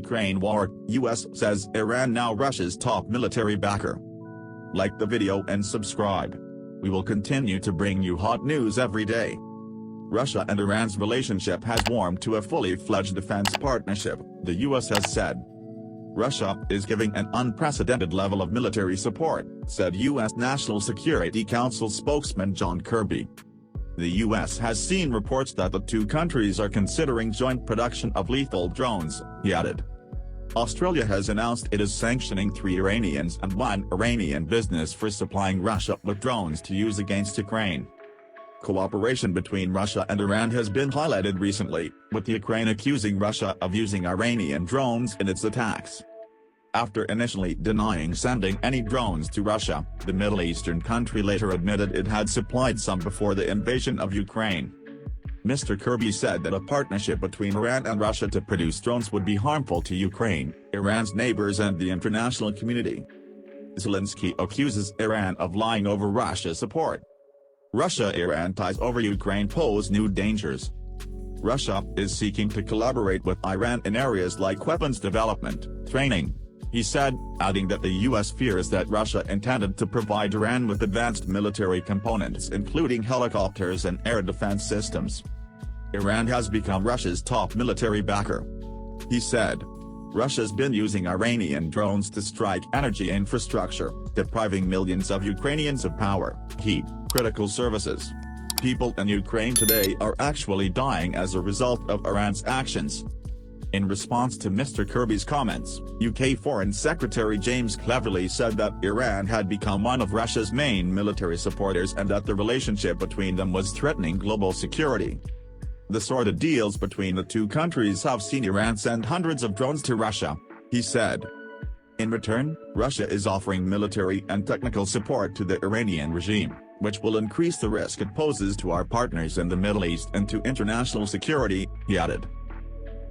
Ukraine war, US says Iran now Russia's top military backer. Like the video and subscribe. We will continue to bring you hot news every day. Russia and Iran's relationship has warmed to a fully fledged defense partnership, the US has said. Russia is giving an unprecedented level of military support, said U.S. National Security Council spokesman John Kirby. The U.S. has seen reports that the two countries are considering joint production of lethal drones, he added. Australia has announced it is sanctioning 3 Iranians and 1 Iranian business for supplying Russia with drones to use against Ukraine. Cooperation between Russia and Iran has been highlighted recently, with Ukraine accusing Russia of using Iranian drones in its attacks. After initially denying sending any drones to Russia, the Middle Eastern country later admitted it had supplied some before the invasion of Ukraine. Mr. Kirby said that a partnership between Iran and Russia to produce drones would be harmful to Ukraine, Iran's neighbors and the international community. Zelensky accuses Iran of lying over Russia's support. Russia-Iran ties over Ukraine pose new dangers. Russia is seeking to collaborate with Iran in areas like weapons development, training, he said, adding that the U.S. fears that Russia intended to provide Iran with advanced military components including helicopters and air defense systems. Iran has become Russia's top military backer. He said. Russia's been using Iranian drones to strike energy infrastructure, depriving millions of Ukrainians of power, heat, critical services. People in Ukraine today are actually dying as a result of Iran's actions. In response to Mr. Kirby's comments, UK Foreign Secretary James Cleverly said that Iran had become one of Russia's main military supporters and that the relationship between them was threatening global security. The sordid deals between the two countries have seen Iran send hundreds of drones to Russia, he said. In return, Russia is offering military and technical support to the Iranian regime, which will increase the risk it poses to our partners in the Middle East and to international security, he added.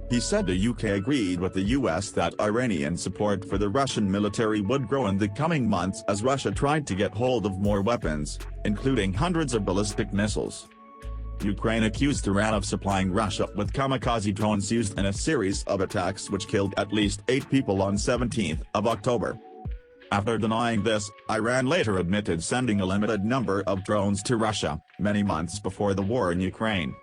He said the UK agreed with the US that Iranian support for the Russian military would grow in the coming months as Russia tried to get hold of more weapons, including hundreds of ballistic missiles. Ukraine accused Iran of supplying Russia with kamikaze drones used in a series of attacks which killed at least 8 people on 17 October. After denying this, Iran later admitted sending a limited number of drones to Russia, many months before the war in Ukraine.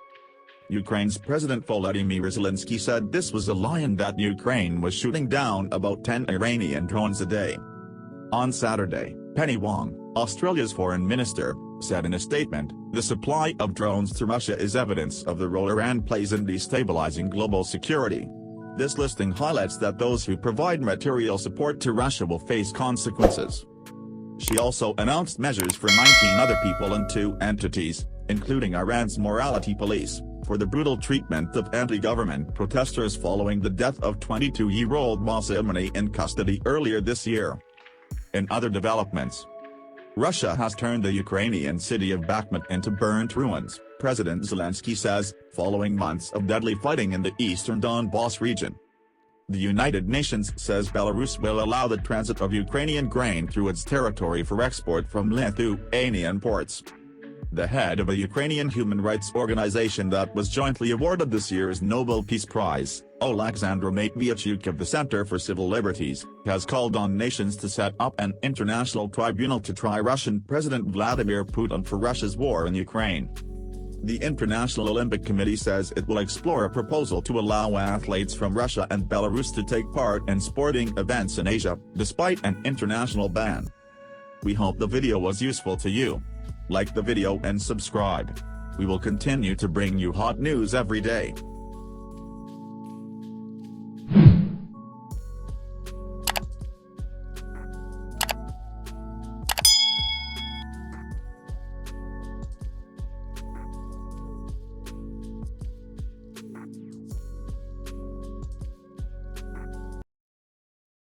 Ukraine's President Volodymyr Zelensky said this was a lie and that Ukraine was shooting down about 10 Iranian drones a day. On Saturday, Penny Wong, Australia's foreign minister, said in a statement, the supply of drones to Russia is evidence of the role Iran plays in destabilizing global security. This listing highlights that those who provide material support to Russia will face consequences. She also announced measures for 19 other people and 2 entities, including Iran's morality police, for the brutal treatment of anti-government protesters following the death of 22-year-old Mahsa Amini in custody earlier this year. In other developments, Russia has turned the Ukrainian city of Bakhmut into burnt ruins, President Zelensky says, following months of deadly fighting in the eastern Donbas region. The United Nations says Belarus will allow the transit of Ukrainian grain through its territory for export from Lithuanian ports. The head of a Ukrainian human rights organization that was jointly awarded this year's Nobel Peace Prize, Oleksandr Matviachuk of the Center for Civil Liberties, has called on nations to set up an international tribunal to try Russian President Vladimir Putin for Russia's war in Ukraine. The International Olympic Committee says it will explore a proposal to allow athletes from Russia and Belarus to take part in sporting events in Asia, despite an international ban. We hope the video was useful to you. Like the video and subscribe. We will continue to bring you hot news every day.